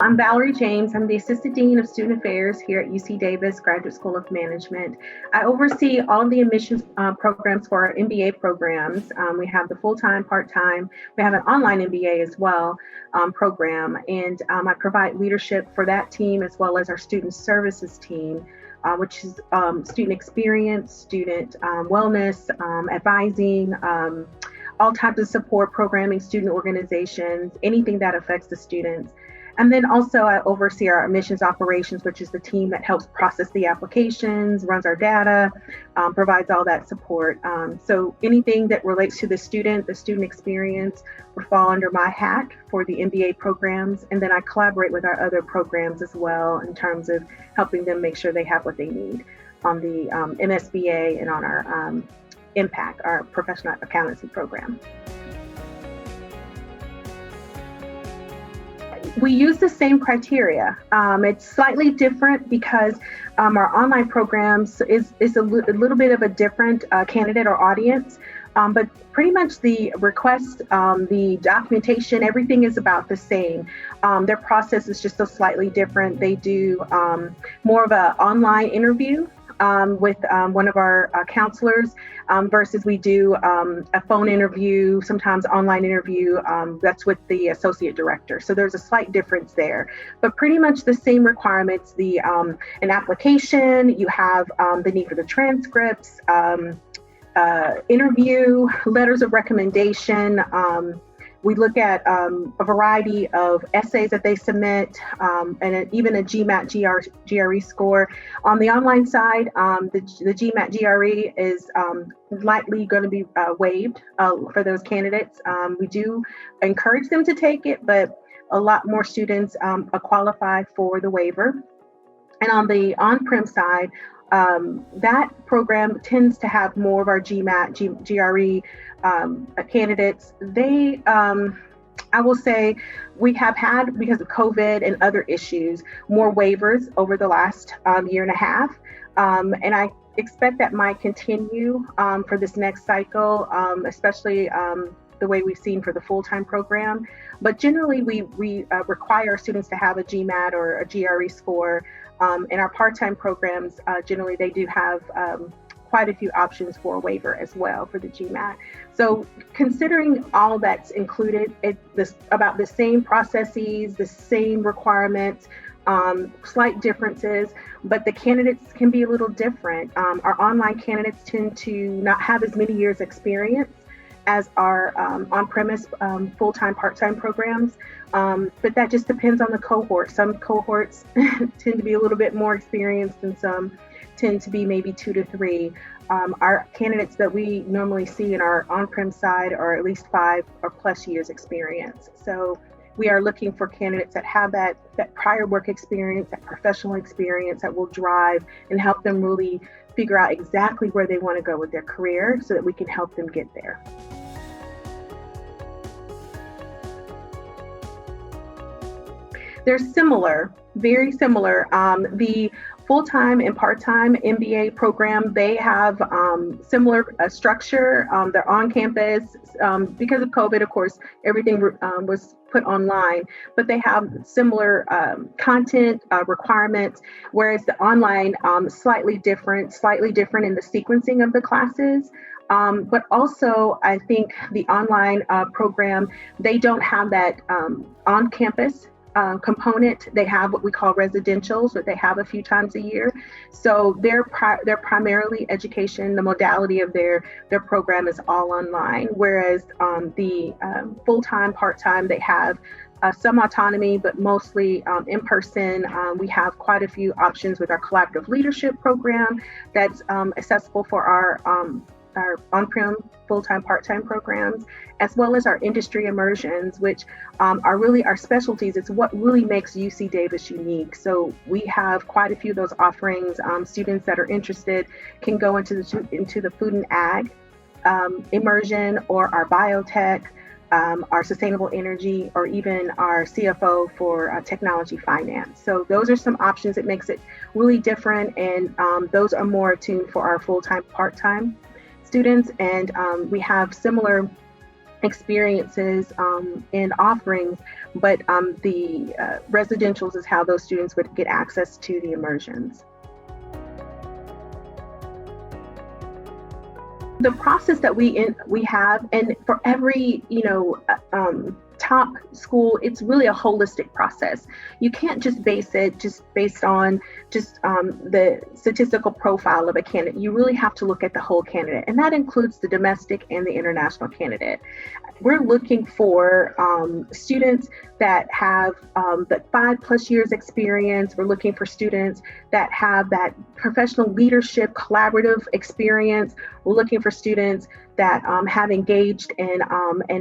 I'm Valerie James. I'm the Assistant Dean of Student Affairs here at UC Davis Graduate School of Management. I oversee all of the admissions programs for our MBA programs. We have the full-time, part-time. We have an online MBA as well program, and I provide leadership for that team as well as our student services team, which is student experience, student wellness, advising, all types of support programming, student organizations, anything that affects the students. And then also I oversee our admissions operations, which is the team that helps process the applications, runs our data, provides all that support. So anything that relates to the student experience would fall under my hat for the MBA programs. And then I collaborate with our other programs as well in terms of helping them make sure they have what they need on the MSBA and on our Impact, our professional accountancy program. We use the same criteria. It's slightly different because our online programs is a little bit of a different candidate or audience, but pretty much the request, the documentation, everything is about the same. Their process is just so slightly different. They do more of an online interview with one of our counselors versus we do a phone interview, sometimes online interview, that's with the associate director. So there's a slight difference there, but pretty much the same requirements. The an application, you have the need for the transcripts, interview, letters of recommendation. We look at a variety of essays that they submit, and even a GMAT GRE score. On the online side, the GMAT GRE is likely going to be waived for those candidates. We do encourage them to take it, but a lot more students qualify for the waiver. And on the on-prem side, that program tends to have more of our GMAT, GRE candidates. They, I will say, we have had, because of COVID and other issues, more waivers over the last year and a half. And I expect that might continue for this next cycle, especially the way we've seen for the full-time program. But generally, we require students to have a GMAT or a GRE score. In our part-time programs, generally they do have quite a few options for a waiver as well for the GMAT. So considering all that's included, it's about the same processes, the same requirements, slight differences, but the candidates can be a little different. Our online candidates tend to not have as many years experience as our on-premise full-time, part-time programs. But that just depends on the cohort. Some cohorts tend to be a little bit more experienced and some tend to be maybe 2 to 3. Our candidates that we normally see in our on-prem side are at least 5 or plus years experience. So we are looking for candidates that have that prior work experience, that professional experience that will drive and help them really figure out exactly where they want to go with their career so that we can help them get there. They're similar, very similar. The full-time and part-time MBA program, they have similar structure. They're on campus. Because of COVID, of course, everything was put online, but they have similar content requirements, whereas the online slightly different in the sequencing of the classes. But also, I think the online program, they don't have that on-campus component. They have what we call residentials, that they have a few times a year. So they're primarily education. The modality of their program is all online, whereas the full-time, part-time, they have some autonomy, but mostly in person. We have quite a few options with our collaborative leadership program that's accessible for our on-prem, full-time, part-time programs, as well as our industry immersions, which are really our specialties. It's what really makes UC Davis unique. So we have quite a few of those offerings. Students that are interested can go into the food and ag immersion, or our biotech, our sustainable energy, or even our CFO for technology finance. So those are some options that makes it really different, and those are more attuned for our full-time, part-time students. And we have similar experiences and offerings, but the residentials is how those students would get access to the immersions. The process that we have, and for every top school, it's really a holistic process. You can't just base it just based on the statistical profile of a candidate. You really have to look at the whole candidate, and that includes the domestic and the international candidate. We're looking for students that have that 5+ years experience. We're looking for students that have that professional leadership, collaborative experience. We're looking for students that have engaged in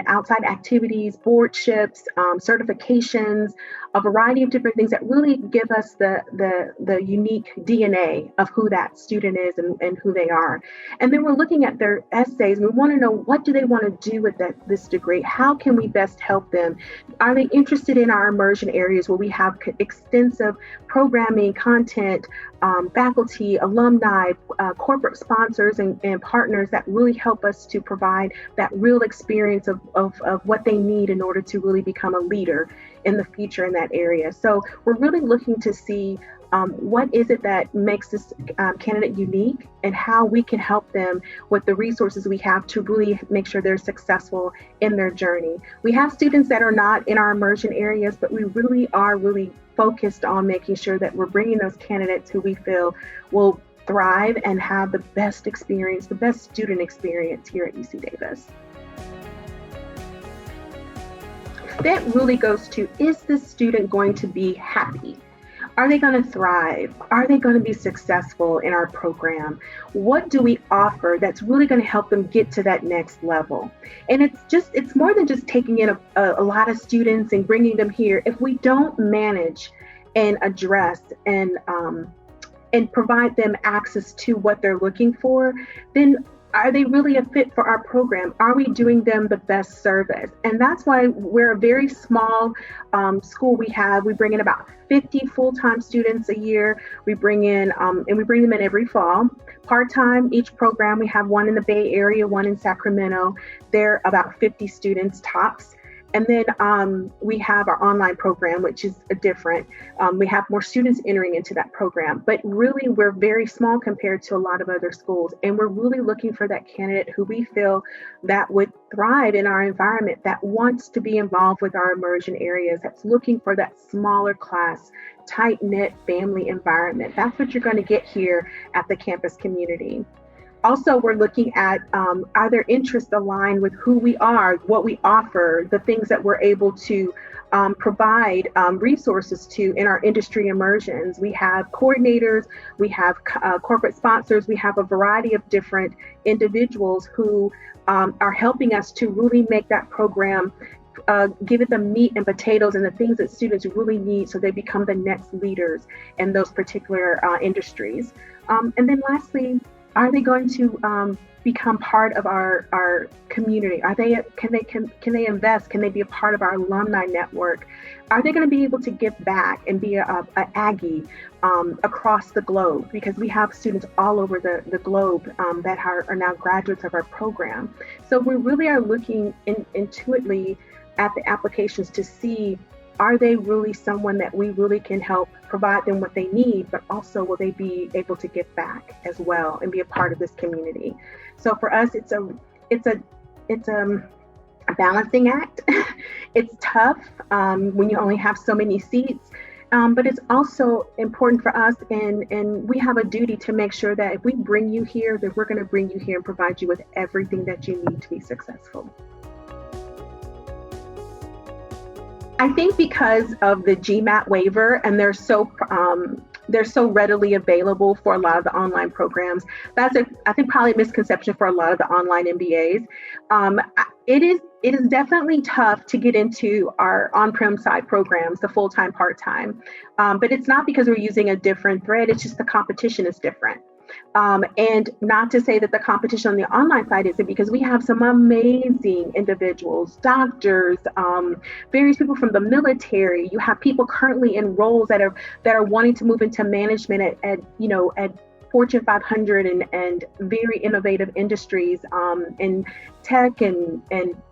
outside activities, boardships, certifications, a variety of different things that really give us the unique DNA of who that student is and who they are. And then we're looking at their essays, and we want to know, what do they want to do with this degree? How can we best help them? Are they interested in our immersion areas where we have extensive programming, content, faculty, alumni, corporate sponsors, and partners that really help us to provide that real experience of what they need in order to really become a leader in the future in that area. So we're really looking to see what is it that makes this candidate unique, and how we can help them with the resources we have to really make sure they're successful in their journey. We have students that are not in our immersion areas, but we really are focused on making sure that we're bringing those candidates who we feel will thrive and have the best experience, the best student experience here at UC Davis. That really goes to, is this student going to be happy? Are they going to thrive? Are they going to be successful in our program? What do we offer that's really going to help them get to that next level? And it's more than just taking in a lot of students and bringing them here. If we don't manage and address and provide them access to what they're looking for, then are they really a fit for our program? Are we doing them the best service? And that's why we're a very small school. We bring in about 50 full-time students a year. We bring in, and we bring them in every fall. Part-time, each program, we have one in the Bay Area, one in Sacramento. They're about 50 students tops. And then we have our online program, which is different. We have more students entering into that program, but really we're very small compared to a lot of other schools. And we're really looking for that candidate who we feel that would thrive in our environment, that wants to be involved with our immersion areas, that's looking for that smaller class, tight-knit family environment. That's what you're going to get here at the campus community. Also, we're looking at, are their interests aligned with who we are, what we offer, the things that we're able to provide resources to in our industry immersions. We have coordinators, we have corporate sponsors, we have a variety of different individuals who are helping us to really make that program give it the meat and potatoes and the things that students really need so they become the next leaders in those particular industries. And then lastly, are they going to become part of our community? Can they invest? Can they be a part of our alumni network? Are they going to be able to give back and be a Aggie across the globe? Because we have students all over the globe that are now graduates of our program. So we really are looking intuitively at the applications to see, are they really someone that we really can help provide them what they need, but also will they be able to give back as well and be a part of this community? So for us, it's a balancing act. It's tough when you only have so many seats, but it's also important for us, and we have a duty to make sure that if we bring you here, that we're going to bring you here and provide you with everything that you need to be successful. I think because of the GMAT waiver, and they're so readily available for a lot of the online programs, that's I think probably a misconception for a lot of the online MBAs. It is definitely tough to get into our on-prem side programs, the full-time, part-time, but it's not because we're using a different thread. It's just the competition is different. And not to say that the competition on the online side isn't, because we have some amazing individuals, doctors, various people from the military. You have people currently in roles that are wanting to move into management at Fortune 500 and very innovative industries in tech and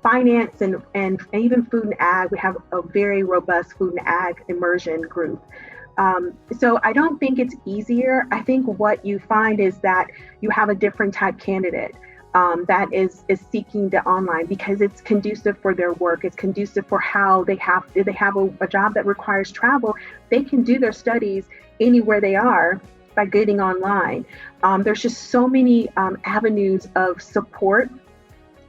finance and even food and ag. We have a very robust food and ag immersion group. So I don't think it's easier. I think what you find is that you have a different type candidate that is seeking the online because it's conducive for their work. It's conducive for how they have, if they have a job that requires travel, they can do their studies anywhere they are by getting online. There's just so many avenues of support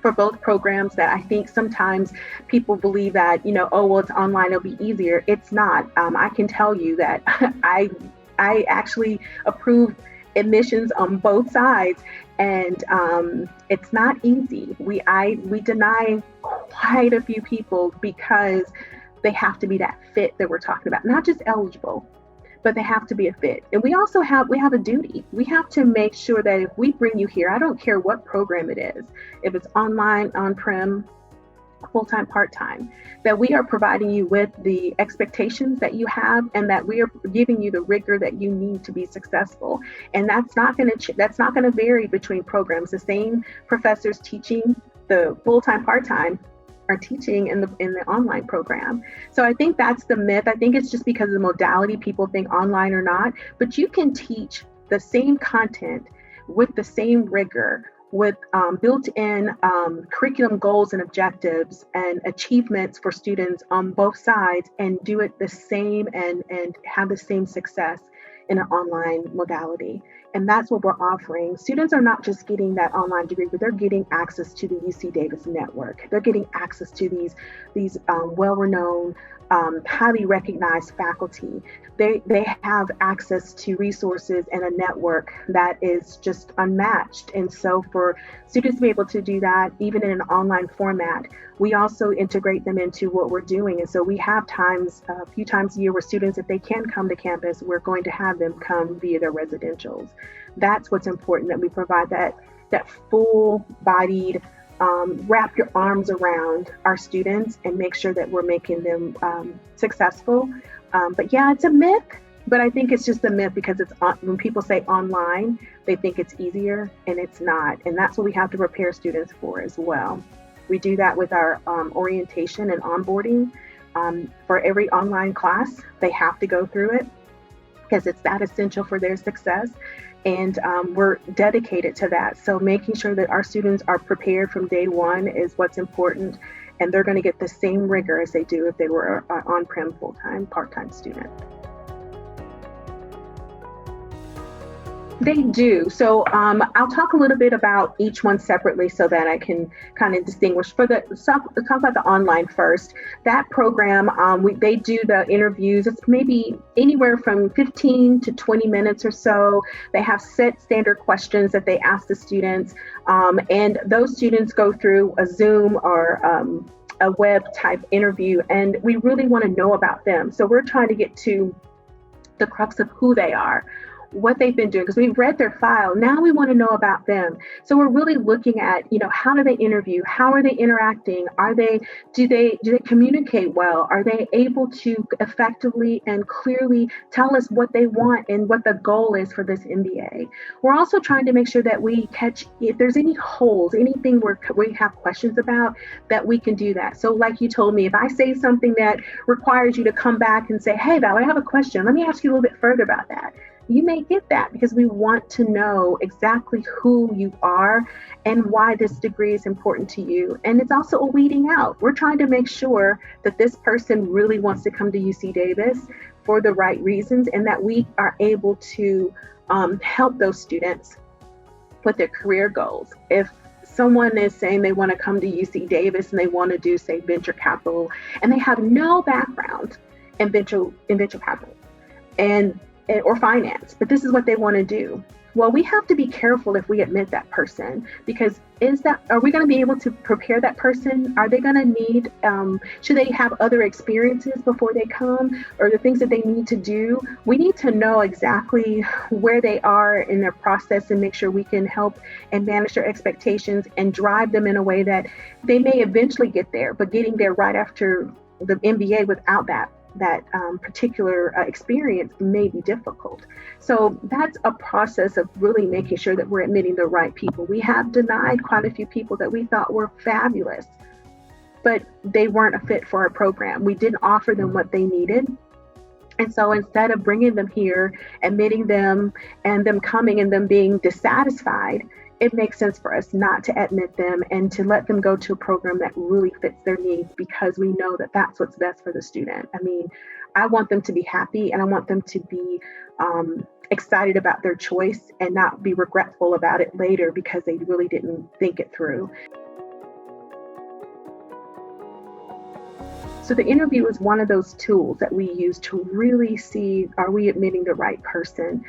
for both programs that I think sometimes people believe that, oh, well, it's online, it'll be easier. It's not. I can tell you that I actually approve admissions on both sides, and it's not easy. We deny quite a few people because they have to be that fit that we're talking about, not just eligible, but they have to be a fit. And we also have a duty. We have to make sure that if we bring you here, I don't care what program it is, if it's online, on-prem, full-time, part-time, that we are providing you with the expectations that you have and that we are giving you the rigor that you need to be successful. And that's not going to vary between programs. The same professors teaching the full-time, part-time are teaching in the online program. So I think that's the myth. I think it's just because of the modality, people think online or not, but you can teach the same content with the same rigor, with built-in curriculum goals and objectives and achievements for students on both sides, and do it the same and have the same success in an online modality. And that's what we're offering. Students are not just getting that online degree, but they're getting access to the UC Davis network. They're getting access to these well-renowned, highly recognized faculty. They have access to resources and a network that is just unmatched. And so for students to be able to do that, even in an online format, we also integrate them into what we're doing. And so we have a few times a year where students, if they can come to campus, we're going to have them come via their residentials. That's what's important, that we provide that full-bodied, wrap your arms around our students and make sure that we're making them successful. But yeah, it's a myth, but I think it's just a myth because when people say online, they think it's easier, and it's not. And that's what we have to prepare students for as well. We do that with our orientation and onboarding. For every online class, they have to go through it because it's that essential for their success. And we're dedicated to that. So making sure that our students are prepared from day one is what's important. And they're going to get the same rigor as they do if they were an on-prem, full-time, part-time student. They do. So I'll talk a little bit about each one separately so that I can kind of distinguish. Let's talk about the online first. That program, they do the interviews. It's maybe anywhere from 15 to 20 minutes or so. They have set standard questions that they ask the students. And those students go through a Zoom or a web type interview. And we really want to know about them. So we're trying to get to the crux of who they are, what they've been doing, because we've read their file. Now we want to know about them. So we're really looking at, how do they interview? How are they interacting? Do they communicate well? Are they able to effectively and clearly tell us what they want and what the goal is for this MBA? We're also trying to make sure that we catch, if there's any holes, anything we have questions about, that we can do that. So like you told me, if I say something that requires you to come back and say, hey, Valerie, I have a question. Let me ask you a little bit further about that. You may get that because we want to know exactly who you are and why this degree is important to you. And it's also a weeding out. We're trying to make sure that this person really wants to come to UC Davis for the right reasons, and that we are able to help those students with their career goals. If someone is saying they want to come to UC Davis and they want to do, say, venture capital, and they have no background in venture capital or finance, but this is what they want to do. Well, we have to be careful if we admit that person, because are we going to be able to prepare that person? Are they going to need, should they have other experiences before they come, or the things that they need to do? We need to know exactly where they are in their process and make sure we can help and manage their expectations and drive them in a way that they may eventually get there, but getting there right after the MBA without that that particular experience may be difficult. So that's a process of really making sure that we're admitting the right people. We have denied quite a few people that we thought were fabulous, but they weren't a fit for our program. We didn't offer them what they needed. And so instead of bringing them here, admitting them, and them coming and them being dissatisfied, it makes sense for us not to admit them and to let them go to a program that really fits their needs, because we know that that's what's best for the student. I mean, I want them to be happy, and I want them to be excited about their choice and not be regretful about it later because they really didn't think it through. So the interview is one of those tools that we use to really see, are we admitting the right person?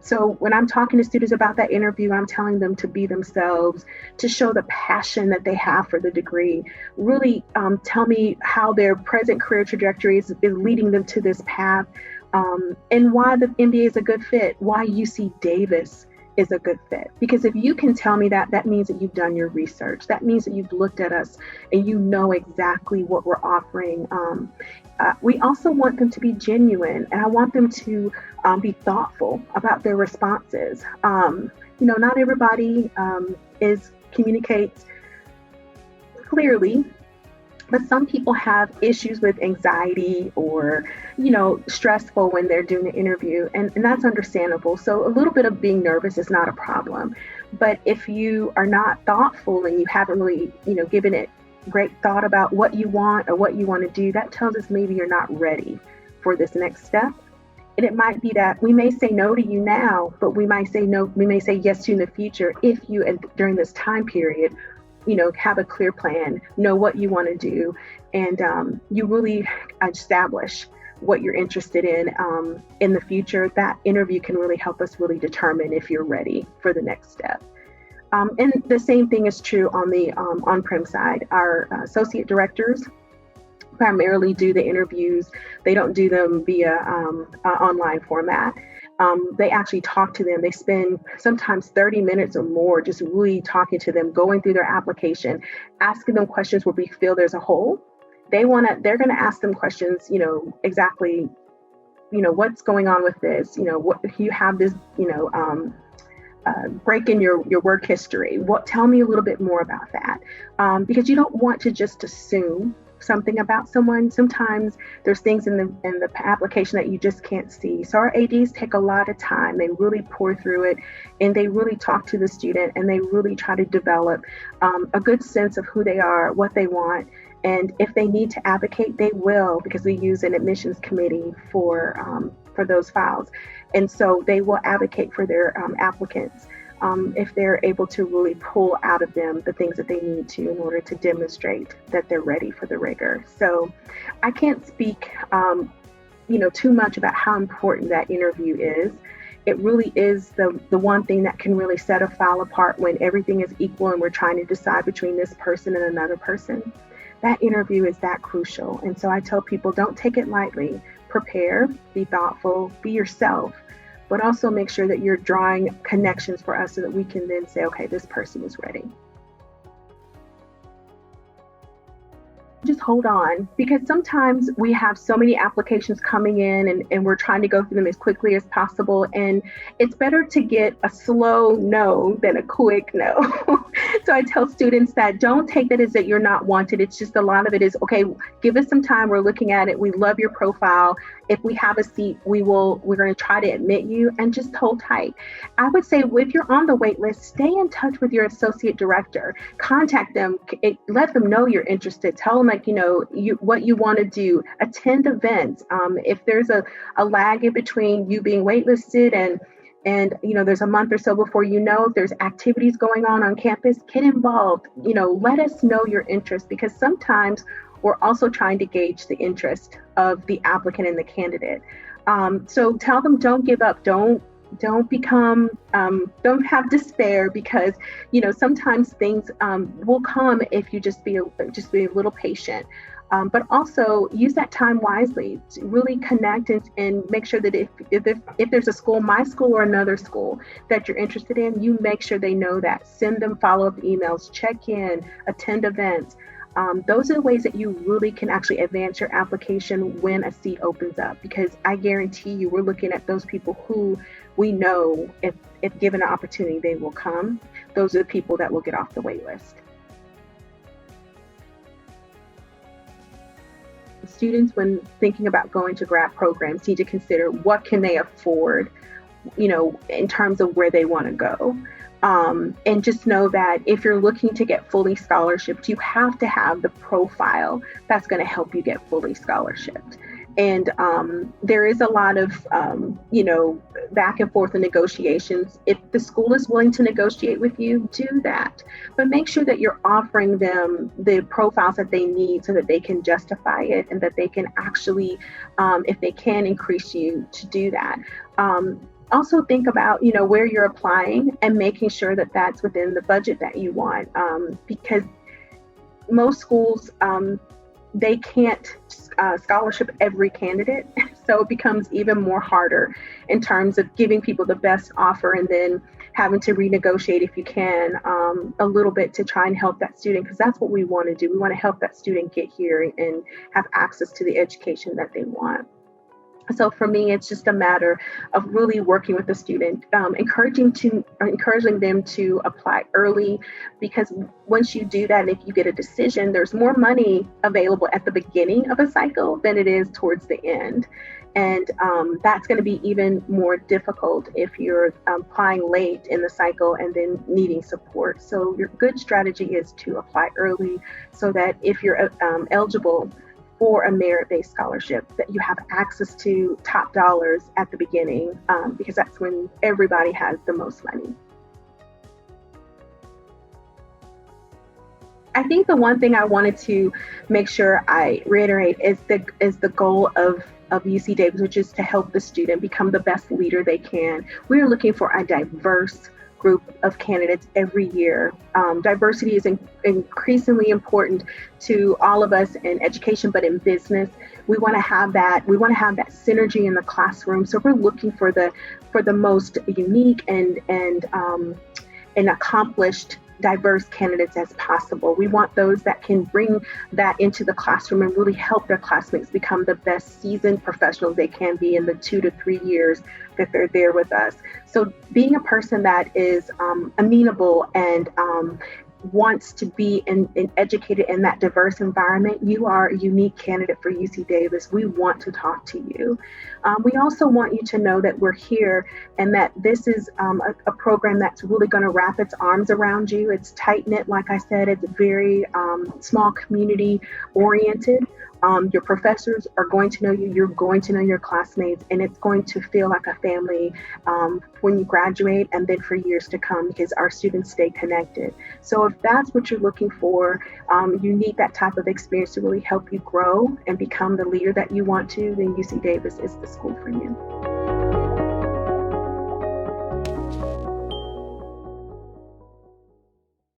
So when I'm talking to students about that interview, I'm telling them to be themselves, to show the passion that they have for the degree, really tell me how their present career trajectory is leading them to this path, and why the MBA is a good fit, why UC Davis is a good fit. Because if you can tell me that, that means that you've done your research. That means that you've looked at us and you know exactly what we're offering. We also want them to be genuine, and I want them to be thoughtful about their responses. Not everybody communicates clearly, but some people have issues with anxiety or, stressful when they're doing the interview, and that's understandable. So a little bit of being nervous is not a problem. But if you are not thoughtful and you haven't really, given it great thought about what you want or what you want to do, that tells us maybe you're not ready for this next step. And it might be that we may say no to you now, but we might say no, we may say yes to you in the future if you, during this time period, have a clear plan, know what you want to do, and you really establish what you're interested in the future. That interview can really help us really determine if you're ready for the next step. And the same thing is true on the on-prem side. Our associate directors primarily do the interviews. They don't do them via online format. They actually talk to them. They spend sometimes 30 minutes or more just really talking to them, going through their application, asking them questions where we feel there's a hole. They're going to ask them questions, exactly, what's going on with this, what you have this, break in your work history. Tell me a little bit more about that, because you don't want to just assume something about someone. Sometimes there's things in the application that you just can't see. So our ADs take a lot of time. They really pour through it, and they really talk to the student, and they really try to develop a good sense of who they are, what they want. And if they need to advocate, they will, because we use an admissions committee for those files. And so they will advocate for their applicants if they're able to really pull out of them the things that they need to in order to demonstrate that they're ready for the rigor. So I can't speak too much about how important that interview is. It really is the one thing that can really set a file apart when everything is equal and we're trying to decide between this person and another person. That interview is that crucial. And so I tell people, don't take it lightly. Prepare, be thoughtful, be yourself, but also make sure that you're drawing connections for us so that we can then say, okay, this person is ready. Just hold on, because sometimes we have so many applications coming in and we're trying to go through them as quickly as possible. And it's better to get a slow no than a quick no. So I tell students that don't take that as that you're not wanted. It's just a lot of it is, okay, give us some time. We're looking at it. We love your profile. If we have a seat, we're going to try to admit you, and just hold tight. I would say if you're on the wait list, stay in touch with your associate director, contact them, let them know you're interested. Tell them what you want to do, attend events. If there's a lag in between you being waitlisted and there's a month or so before if there's activities going on campus, get involved. Let us know your interest, because sometimes we're also trying to gauge the interest of the applicant and the candidate. So tell them, don't give up, don't become, don't have despair, because sometimes things will come if you just be a little patient. But also use that time wisely to really connect and make sure that if there's a school, my school or another school that you're interested in, you make sure they know that. Send them follow-up emails, check in, attend events. Those are the ways that you really can actually advance your application when a seat opens up, because I guarantee you we're looking at those people who we know if given an opportunity, they will come. Those are the people that will get off the wait list. Students, when thinking about going to grad programs, need to consider what can they afford, in terms of where they want to go. And just know that if you're looking to get fully scholarshiped, you have to have the profile that's going to help you get fully scholarshiped. And there is a lot of, back and forth in negotiations. If the school is willing to negotiate with you, do that. But make sure that you're offering them the profiles that they need so that they can justify it and that they can actually, if they can, increase you to do that. Also think about, where you're applying and making sure that that's within the budget that you want, because most schools, they can't scholarship every candidate. So it becomes even more harder in terms of giving people the best offer and then having to renegotiate, if you can, a little bit to try and help that student, because that's what we want to do. We want to help that student get here and have access to the education that they want. So for me, it's just a matter of really working with the student, encouraging them to apply early, because once you do that, and if you get a decision, there's more money available at the beginning of a cycle than it is towards the end. And that's going to be even more difficult if you're applying late in the cycle and then needing support. So your good strategy is to apply early so that if you're eligible for a merit-based scholarship, that you have access to top dollars at the beginning, because that's when everybody has the most money. I think the one thing I wanted to make sure I reiterate is the goal of UC Davis, which is to help the student become the best leader they can. We are looking for a diverse group of candidates every year. Diversity is increasingly important to all of us in education, but in business, we want to have that. We want to have that synergy in the classroom. So we're looking for the most unique and accomplished, diverse candidates as possible. We want those that can bring that into the classroom and really help their classmates become the best seasoned professionals they can be in the 2 to 3 years that they're there with us. So being a person that is amenable and wants to be educated in that diverse environment, you are a unique candidate for UC Davis. We want to talk to you. We also want you to know that we're here and that this is a program that's really going to wrap its arms around you. It's tight-knit, like I said, it's very small community oriented. Your professors are going to know you, you're going to know your classmates, and it's going to feel like a family when you graduate and then for years to come, because our students stay connected. So if that's what you're looking for, you need that type of experience to really help you grow and become the leader that you want to, then UC Davis is the school for you.